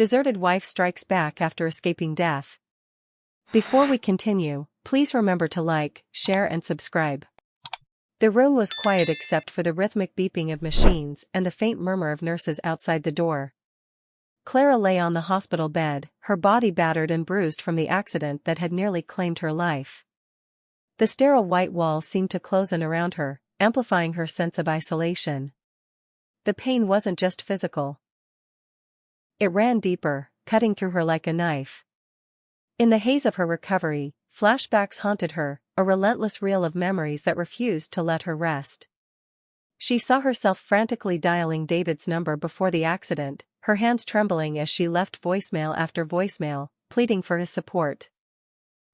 Deserted wife strikes back after escaping death. Before we continue, please remember to like, share and subscribe. The room was quiet except for the rhythmic beeping of machines and the faint murmur of nurses outside the door. Clara lay on the hospital bed, her body battered and bruised from the accident that had nearly claimed her life. The sterile white walls seemed to close in around her, amplifying her sense of isolation. The pain wasn't just physical. It ran deeper, cutting through her like a knife. In the haze of her recovery, flashbacks haunted her, a relentless reel of memories that refused to let her rest. She saw herself frantically dialing David's number before the accident, her hands trembling as she left voicemail after voicemail, pleading for his support.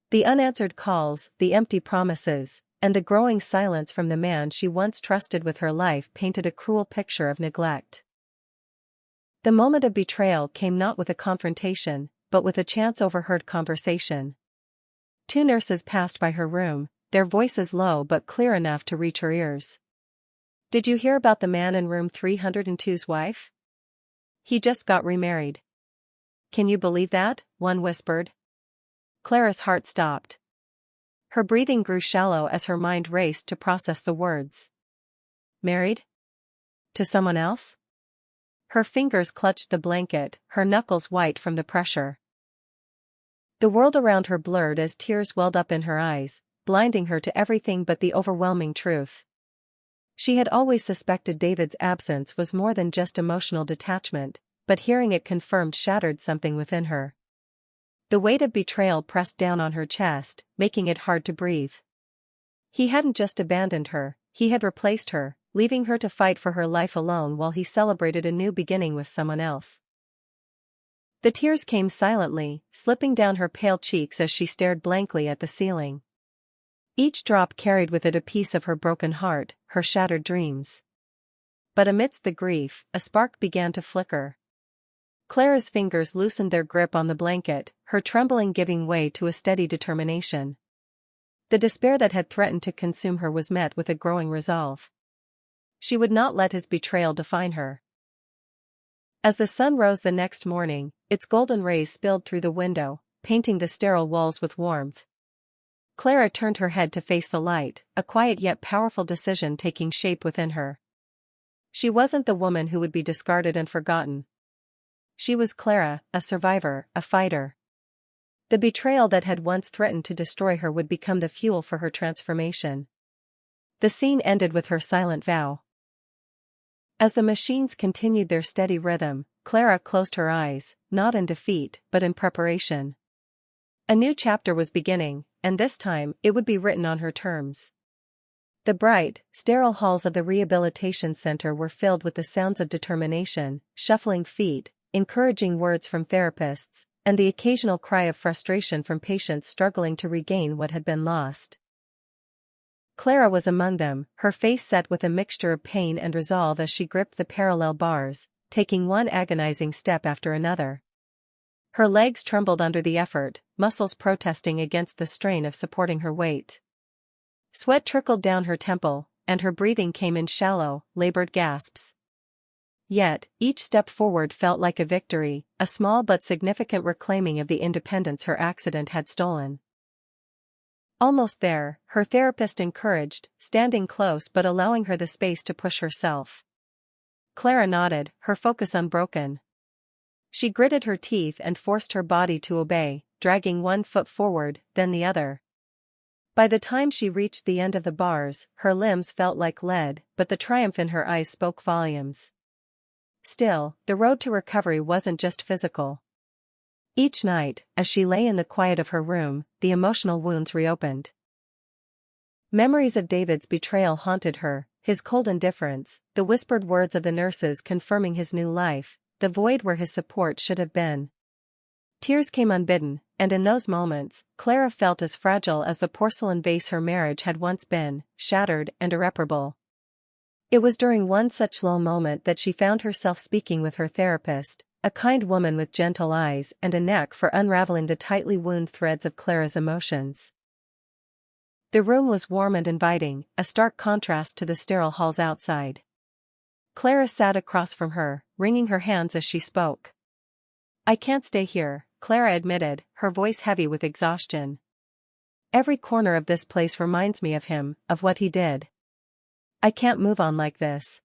The unanswered calls, the empty promises, and the growing silence from the man she once trusted with her life painted a cruel picture of neglect. The moment of betrayal came not with a confrontation, but with a chance overheard conversation. Two nurses passed by her room, their voices low but clear enough to reach her ears. "Did you hear about the man in room 302's wife? He just got remarried." "Can you believe that?" one whispered. Clara's heart stopped. Her breathing grew shallow as her mind raced to process the words. Married? To someone else? Her fingers clutched the blanket, her knuckles white from the pressure. The world around her blurred as tears welled up in her eyes, blinding her to everything but the overwhelming truth. She had always suspected David's absence was more than just emotional detachment, but hearing it confirmed shattered something within her. The weight of betrayal pressed down on her chest, making it hard to breathe. He hadn't just abandoned her, he had replaced her, leaving her to fight for her life alone while he celebrated a new beginning with someone else. The tears came silently, slipping down her pale cheeks as she stared blankly at the ceiling. Each drop carried with it a piece of her broken heart, her shattered dreams. But amidst the grief, a spark began to flicker. Clara's fingers loosened their grip on the blanket, her trembling giving way to a steady determination. The despair that had threatened to consume her was met with a growing resolve. She would not let his betrayal define her. As the sun rose the next morning, its golden rays spilled through the window, painting the sterile walls with warmth. Clara turned her head to face the light, a quiet yet powerful decision taking shape within her. She wasn't the woman who would be discarded and forgotten. She was Clara, a survivor, a fighter. The betrayal that had once threatened to destroy her would become the fuel for her transformation. The scene ended with her silent vow. As the machines continued their steady rhythm, Clara closed her eyes, not in defeat, but in preparation. A new chapter was beginning, and this time, it would be written on her terms. The bright, sterile halls of the rehabilitation center were filled with the sounds of determination, shuffling feet, encouraging words from therapists, and the occasional cry of frustration from patients struggling to regain what had been lost. Clara was among them, her face set with a mixture of pain and resolve as she gripped the parallel bars, taking one agonizing step after another. Her legs trembled under the effort, muscles protesting against the strain of supporting her weight. Sweat trickled down her temple, and her breathing came in shallow, labored gasps. Yet, each step forward felt like a victory, a small but significant reclaiming of the independence her accident had stolen. Almost there, her therapist encouraged, standing close but allowing her the space to push herself. Clara nodded, her focus unbroken. She gritted her teeth and forced her body to obey, dragging one foot forward, then the other. By the time she reached the end of the bars, her limbs felt like lead, but the triumph in her eyes spoke volumes. Still, the road to recovery wasn't just physical. Each night, as she lay in the quiet of her room, the emotional wounds reopened. Memories of David's betrayal haunted her, his cold indifference, the whispered words of the nurses confirming his new life, the void where his support should have been. Tears came unbidden, and in those moments, Clara felt as fragile as the porcelain vase her marriage had once been, shattered and irreparable. It was during one such low moment that she found herself speaking with her therapist, a kind woman with gentle eyes and a knack for unraveling the tightly wound threads of Clara's emotions. The room was warm and inviting, a stark contrast to the sterile halls outside. Clara sat across from her, wringing her hands as she spoke. I can't stay here, Clara admitted, her voice heavy with exhaustion. Every corner of this place reminds me of him, of what he did. I can't move on like this.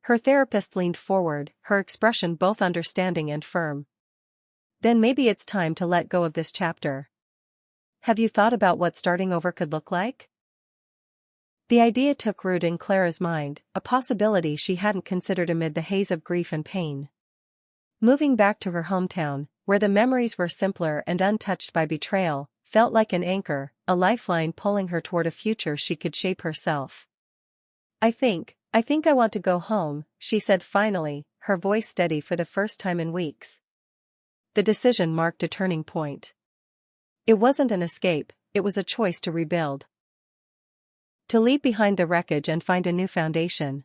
Her therapist leaned forward, her expression both understanding and firm. Then maybe it's time to let go of this chapter. Have you thought about what starting over could look like? The idea took root in Clara's mind, a possibility she hadn't considered amid the haze of grief and pain. Moving back to her hometown, where the memories were simpler and untouched by betrayal, felt like an anchor, a lifeline pulling her toward a future she could shape herself. I think I want to go home, she said finally, her voice steady for the first time in weeks. The decision marked a turning point. It wasn't an escape, it was a choice to rebuild. To leave behind the wreckage and find a new foundation.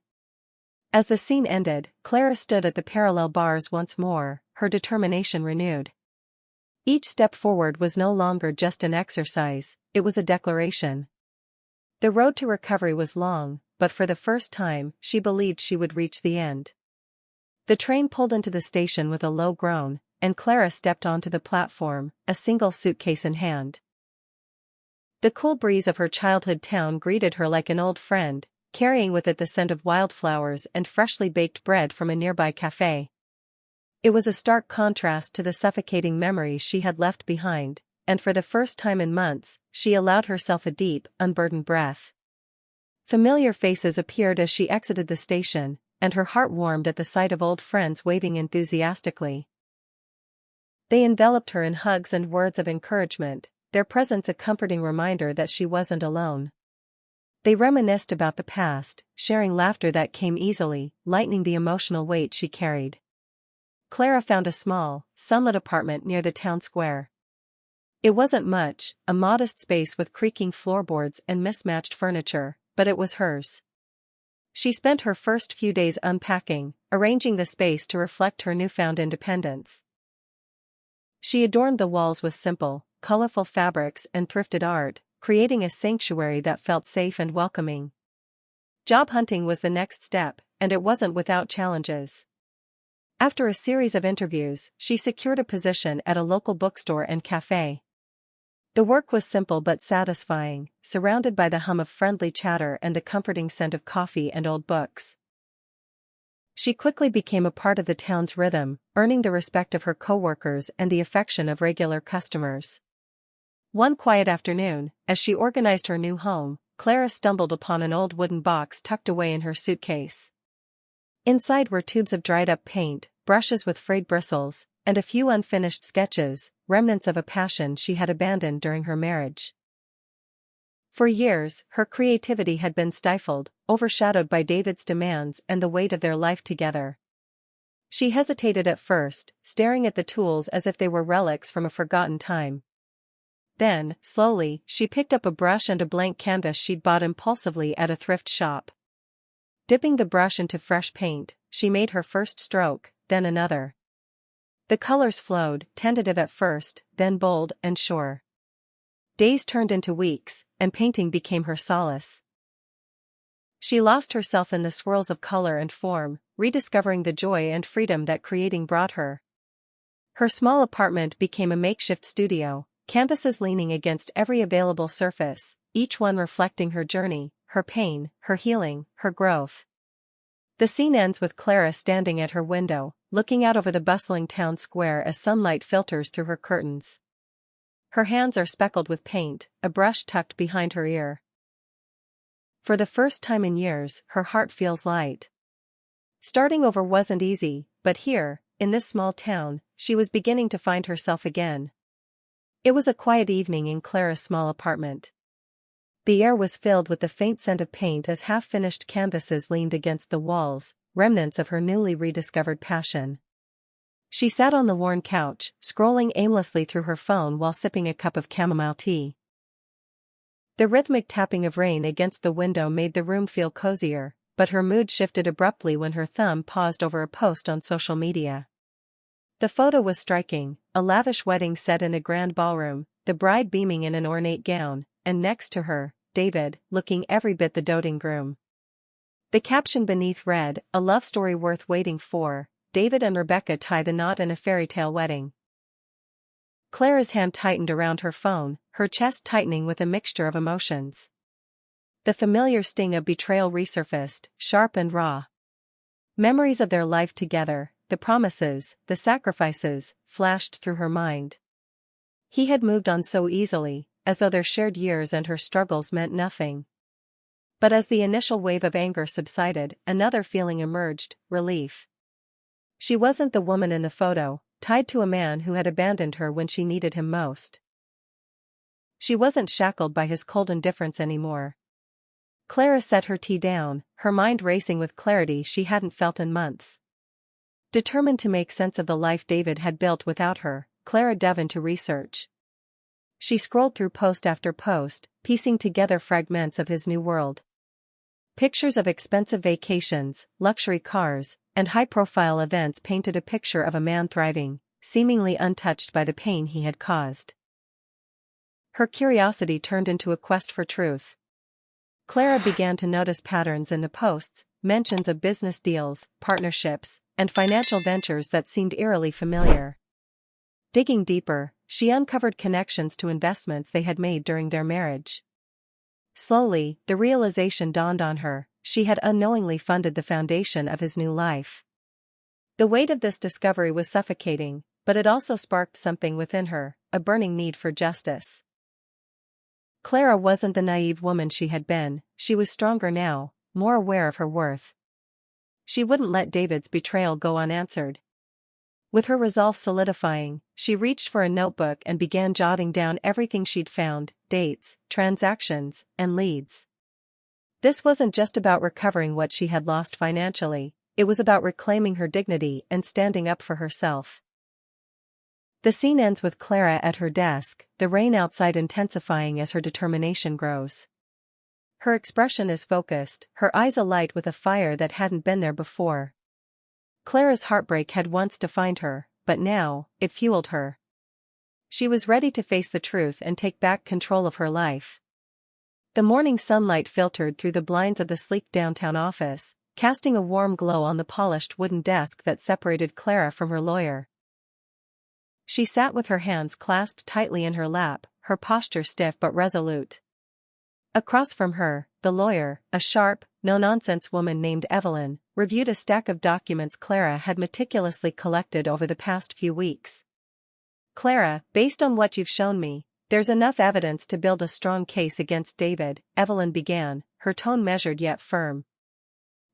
As the scene ended, Clara stood at the parallel bars once more, her determination renewed. Each step forward was no longer just an exercise, it was a declaration. The road to recovery was long, but for the first time, she believed she would reach the end. The train pulled into the station with a low groan, and Clara stepped onto the platform, a single suitcase in hand. The cool breeze of her childhood town greeted her like an old friend, carrying with it the scent of wildflowers and freshly baked bread from a nearby cafe. It was a stark contrast to the suffocating memories she had left behind, and for the first time in months, she allowed herself a deep, unburdened breath. Familiar faces appeared as she exited the station, and her heart warmed at the sight of old friends waving enthusiastically. They enveloped her in hugs and words of encouragement, their presence a comforting reminder that she wasn't alone. They reminisced about the past, sharing laughter that came easily, lightening the emotional weight she carried. Clara found a small, sunlit apartment near the town square. It wasn't much, a modest space with creaking floorboards and mismatched furniture, but it was hers. She spent her first few days unpacking, arranging the space to reflect her newfound independence. She adorned the walls with simple, colorful fabrics and thrifted art, creating a sanctuary that felt safe and welcoming. Job hunting was the next step, and it wasn't without challenges. After a series of interviews, she secured a position at a local bookstore and cafe. The work was simple but satisfying, surrounded by the hum of friendly chatter and the comforting scent of coffee and old books. She quickly became a part of the town's rhythm, earning the respect of her coworkers and the affection of regular customers. One quiet afternoon, as she organized her new home, Clara stumbled upon an old wooden box tucked away in her suitcase. Inside were tubes of dried-up paint, brushes with frayed bristles, and a few unfinished sketches, remnants of a passion she had abandoned during her marriage. For years, her creativity had been stifled, overshadowed by David's demands and the weight of their life together. She hesitated at first, staring at the tools as if they were relics from a forgotten time. Then, slowly, she picked up a brush and a blank canvas she'd bought impulsively at a thrift shop. Dipping the brush into fresh paint, she made her first stroke, then another. The colors flowed, tentative at first, then bold and sure. Days turned into weeks, and painting became her solace. She lost herself in the swirls of color and form, rediscovering the joy and freedom that creating brought her. Her small apartment became a makeshift studio, canvases leaning against every available surface, each one reflecting her journey, her pain, her healing, her growth. The scene ends with Clara standing at her window, looking out over the bustling town square as sunlight filters through her curtains. Her hands are speckled with paint, a brush tucked behind her ear. For the first time in years, her heart feels light. Starting over wasn't easy, but here, in this small town, she was beginning to find herself again. It was a quiet evening in Clara's small apartment. The air was filled with the faint scent of paint as half-finished canvases leaned against the walls, remnants of her newly rediscovered passion. She sat on the worn couch, scrolling aimlessly through her phone while sipping a cup of chamomile tea. The rhythmic tapping of rain against the window made the room feel cozier, but her mood shifted abruptly when her thumb paused over a post on social media. The photo was striking, a lavish wedding set in a grand ballroom, the bride beaming in an ornate gown, and next to her, David, looking every bit the doting groom. The caption beneath read, "A love story worth waiting for," David and Rebecca tie the knot in a fairy tale wedding. Clara's hand tightened around her phone, her chest tightening with a mixture of emotions. The familiar sting of betrayal resurfaced, sharp and raw. Memories of their life together, the promises, the sacrifices, flashed through her mind. He had moved on so easily, as though their shared years and her struggles meant nothing. But as the initial wave of anger subsided, another feeling emerged, relief. She wasn't the woman in the photo, tied to a man who had abandoned her when she needed him most. She wasn't shackled by his cold indifference anymore. Clara set her tea down, her mind racing with clarity she hadn't felt in months. Determined to make sense of the life David had built without her, Clara dove into research. She scrolled through post after post, piecing together fragments of his new world. Pictures of expensive vacations, luxury cars, and high-profile events painted a picture of a man thriving, seemingly untouched by the pain he had caused. Her curiosity turned into a quest for truth. Clara began to notice patterns in the posts, mentions of business deals, partnerships, and financial ventures that seemed eerily familiar. Digging deeper, she uncovered connections to investments they had made during their marriage. Slowly, the realization dawned on her: she had unknowingly funded the foundation of his new life. The weight of this discovery was suffocating, but it also sparked something within her, a burning need for justice. Clara wasn't the naive woman she had been, she was stronger now, more aware of her worth. She wouldn't let David's betrayal go unanswered. With her resolve solidifying, she reached for a notebook and began jotting down everything she'd found: dates, transactions, and leads. This wasn't just about recovering what she had lost financially, it was about reclaiming her dignity and standing up for herself. The scene ends with Clara at her desk, the rain outside intensifying as her determination grows. Her expression is focused, her eyes alight with a fire that hadn't been there before. Clara's heartbreak had once defined her, but now, it fueled her. She was ready to face the truth and take back control of her life. The morning sunlight filtered through the blinds of the sleek downtown office, casting a warm glow on the polished wooden desk that separated Clara from her lawyer. She sat with her hands clasped tightly in her lap, her posture stiff but resolute. Across from her, the lawyer, a sharp, no-nonsense woman named Evelyn, reviewed a stack of documents Clara had meticulously collected over the past few weeks. "Clara, based on what you've shown me, there's enough evidence to build a strong case against David," Evelyn began, her tone measured yet firm.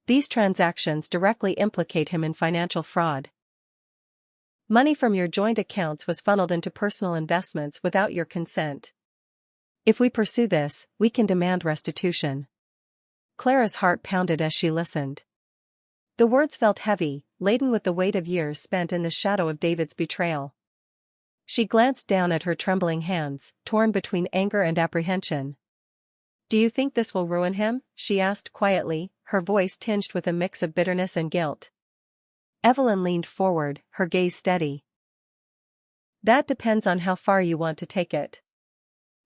"These transactions directly implicate him in financial fraud. Money from your joint accounts was funneled into personal investments without your consent. If we pursue this, we can demand restitution." Clara's heart pounded as she listened. The words felt heavy, laden with the weight of years spent in the shadow of David's betrayal. She glanced down at her trembling hands, torn between anger and apprehension. "Do you think this will ruin him?" she asked quietly, her voice tinged with a mix of bitterness and guilt. Evelyn leaned forward, her gaze steady. "That depends on how far you want to take it.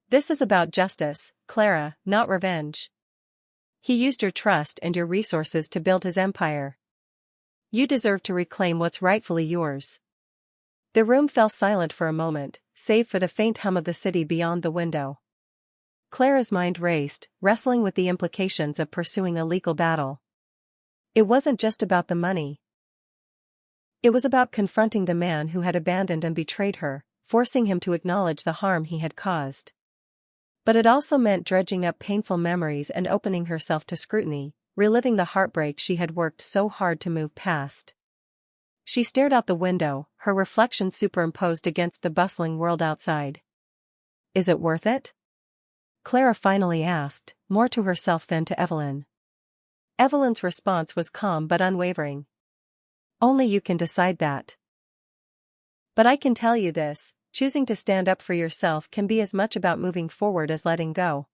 This is about justice, Clara, not revenge. He used your trust and your resources to build his empire. You deserve to reclaim what's rightfully yours." The room fell silent for a moment, save for the faint hum of the city beyond the window. Clara's mind raced, wrestling with the implications of pursuing a legal battle. It wasn't just about the money. It was about confronting the man who had abandoned and betrayed her, forcing him to acknowledge the harm he had caused. But it also meant dredging up painful memories and opening herself to scrutiny, reliving the heartbreak she had worked so hard to move past. She stared out the window, her reflection superimposed against the bustling world outside. "Is it worth it?" Clara finally asked, more to herself than to Evelyn. Evelyn's response was calm but unwavering. "Only you can decide that. But I can tell you this, choosing to stand up for yourself can be as much about moving forward as letting go.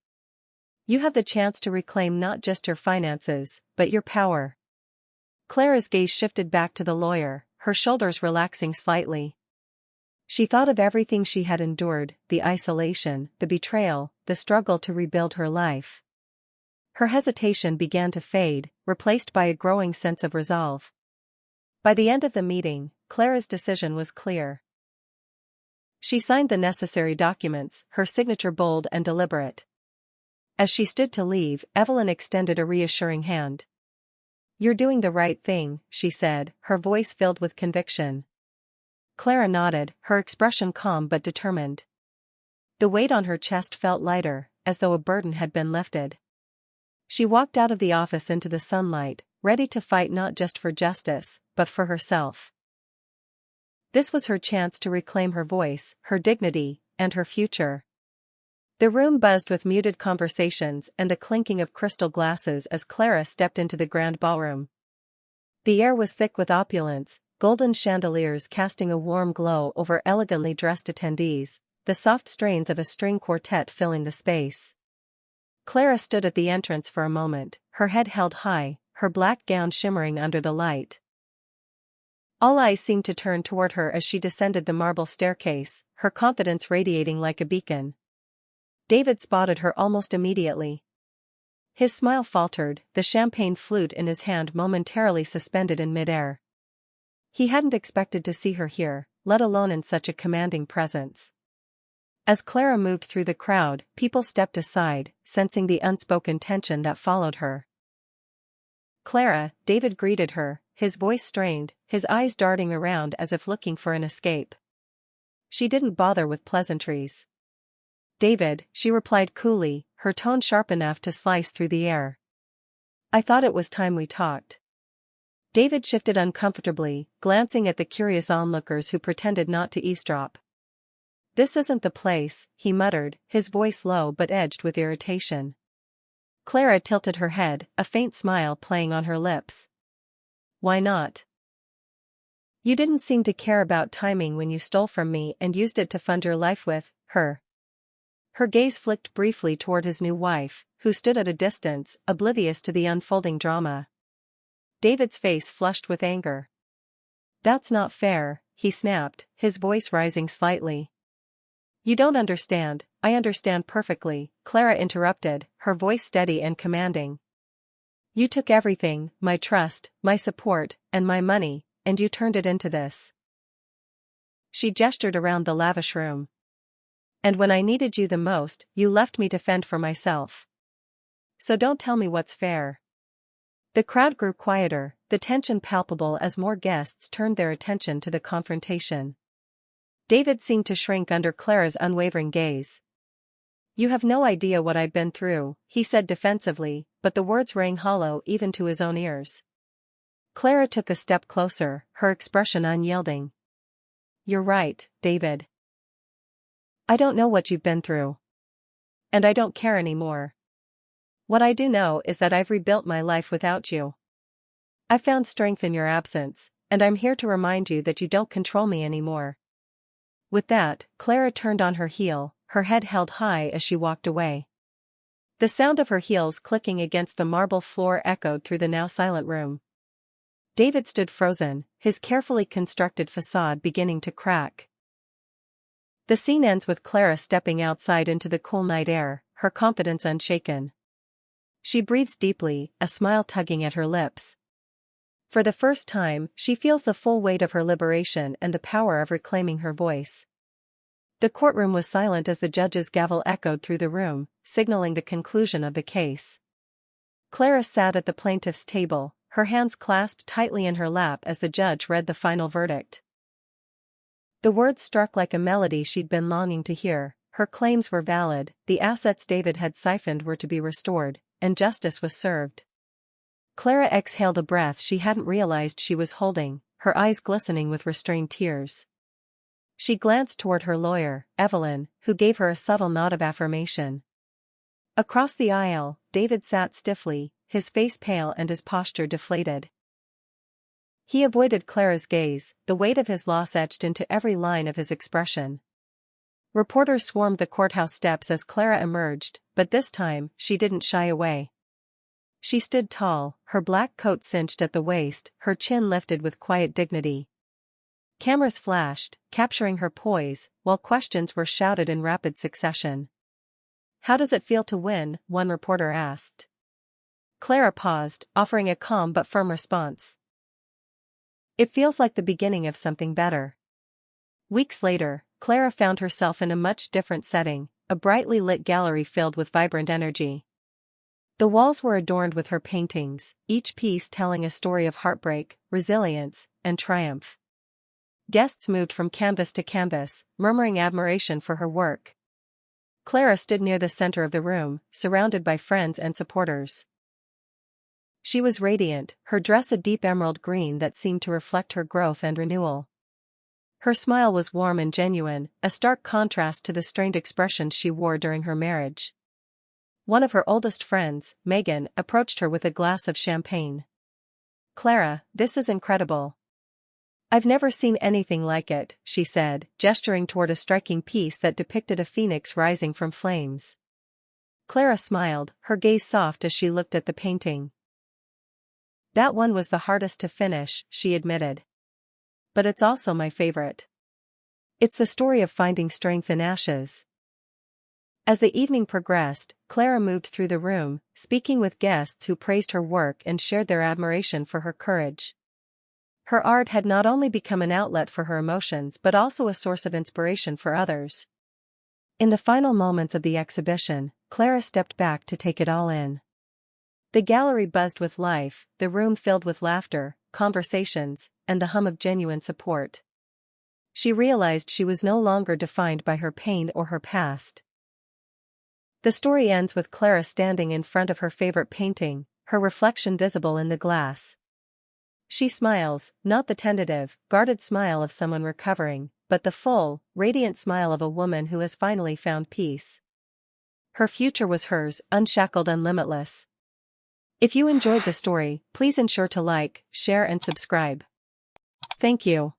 You have the chance to reclaim not just your finances, but your power." Clara's gaze shifted back to the lawyer, her shoulders relaxing slightly. She thought of everything she had endured, the isolation, the betrayal, the struggle to rebuild her life. Her hesitation began to fade, replaced by a growing sense of resolve. By the end of the meeting, Clara's decision was clear. She signed the necessary documents, her signature bold and deliberate. As she stood to leave, Evelyn extended a reassuring hand. "You're doing the right thing," she said, her voice filled with conviction. Clara nodded, her expression calm but determined. The weight on her chest felt lighter, as though a burden had been lifted. She walked out of the office into the sunlight, ready to fight not just for justice, but for herself. This was her chance to reclaim her voice, her dignity, and her future. The room buzzed with muted conversations and the clinking of crystal glasses as Clara stepped into the grand ballroom. The air was thick with opulence, golden chandeliers casting a warm glow over elegantly dressed attendees, the soft strains of a string quartet filling the space. Clara stood at the entrance for a moment, her head held high, her black gown shimmering under the light. All eyes seemed to turn toward her as she descended the marble staircase, her confidence radiating like a beacon. David spotted her almost immediately. His smile faltered, the champagne flute in his hand momentarily suspended in midair. He hadn't expected to see her here, let alone in such a commanding presence. As Clara moved through the crowd, people stepped aside, sensing the unspoken tension that followed her. "Clara," David greeted her, his voice strained, his eyes darting around as if looking for an escape. She didn't bother with pleasantries. "David," she replied coolly, her tone sharp enough to slice through the air. "I thought it was time we talked." David shifted uncomfortably, glancing at the curious onlookers who pretended not to eavesdrop. "This isn't the place," he muttered, his voice low but edged with irritation. Clara tilted her head, a faint smile playing on her lips. "Why not? You didn't seem to care about timing when you stole from me and used it to fund your life with her." Her gaze flicked briefly toward his new wife, who stood at a distance, oblivious to the unfolding drama. David's face flushed with anger. "That's not fair," he snapped, his voice rising slightly. "You don't understand." "I understand perfectly," Clara interrupted, her voice steady and commanding. "You took everything, my trust, my support, and my money, and you turned it into this." She gestured around the lavish room. "And when I needed you the most, you left me to fend for myself. So don't tell me what's fair." The crowd grew quieter, the tension palpable as more guests turned their attention to the confrontation. David seemed to shrink under Clara's unwavering gaze. "You have no idea what I've been through," he said defensively, but the words rang hollow even to his own ears. Clara took a step closer, her expression unyielding. "You're right, David. I don't know what you've been through. And I don't care anymore. What I do know is that I've rebuilt my life without you. I found strength in your absence, and I'm here to remind you that you don't control me anymore." With that, Clara turned on her heel, her head held high as she walked away. The sound of her heels clicking against the marble floor echoed through the now silent room. David stood frozen, his carefully constructed facade beginning to crack. The scene ends with Clara stepping outside into the cool night air, her confidence unshaken. She breathes deeply, a smile tugging at her lips. For the first time, she feels the full weight of her liberation and the power of reclaiming her voice. The courtroom was silent as the judge's gavel echoed through the room, signaling the conclusion of the case. Clara sat at the plaintiff's table, her hands clasped tightly in her lap as the judge read the final verdict. The words struck like a melody she'd been longing to hear. Her claims were valid, the assets David had siphoned were to be restored, and justice was served. Clara exhaled a breath she hadn't realized she was holding, her eyes glistening with restrained tears. She glanced toward her lawyer, Evelyn, who gave her a subtle nod of affirmation. Across the aisle, David sat stiffly, his face pale and his posture deflated. He avoided Clara's gaze, the weight of his loss etched into every line of his expression. Reporters swarmed the courthouse steps as Clara emerged, but this time, she didn't shy away. She stood tall, her black coat cinched at the waist, her chin lifted with quiet dignity. Cameras flashed, capturing her poise, while questions were shouted in rapid succession. "How does it feel to win?" one reporter asked. Clara paused, offering a calm but firm response. It feels like the beginning of something better. Weeks later, Clara found herself in a much different setting, a brightly lit gallery filled with vibrant energy. The walls were adorned with her paintings, each piece telling a story of heartbreak, resilience, and triumph. Guests moved from canvas to canvas, murmuring admiration for her work. Clara stood near the center of the room, surrounded by friends and supporters. She was radiant, her dress a deep emerald green that seemed to reflect her growth and renewal. Her smile was warm and genuine, a stark contrast to the strained expression she wore during her marriage. One of her oldest friends, Megan, approached her with a glass of champagne. "Clara, this is incredible. I've never seen anything like it," she said, gesturing toward a striking piece that depicted a phoenix rising from flames. Clara smiled, her gaze soft as she looked at the painting. "That one was the hardest to finish," she admitted. "But it's also my favorite. It's the story of finding strength in ashes." As the evening progressed, Clara moved through the room, speaking with guests who praised her work and shared their admiration for her courage. Her art had not only become an outlet for her emotions but also a source of inspiration for others. In the final moments of the exhibition, Clara stepped back to take it all in. The gallery buzzed with life, the room filled with laughter, conversations, and the hum of genuine support. She realized she was no longer defined by her pain or her past. The story ends with Clara standing in front of her favorite painting, her reflection visible in the glass. She smiles, not the tentative, guarded smile of someone recovering, but the full, radiant smile of a woman who has finally found peace. Her future was hers, unshackled and limitless. If you enjoyed the story, please ensure to like, share and subscribe. Thank you.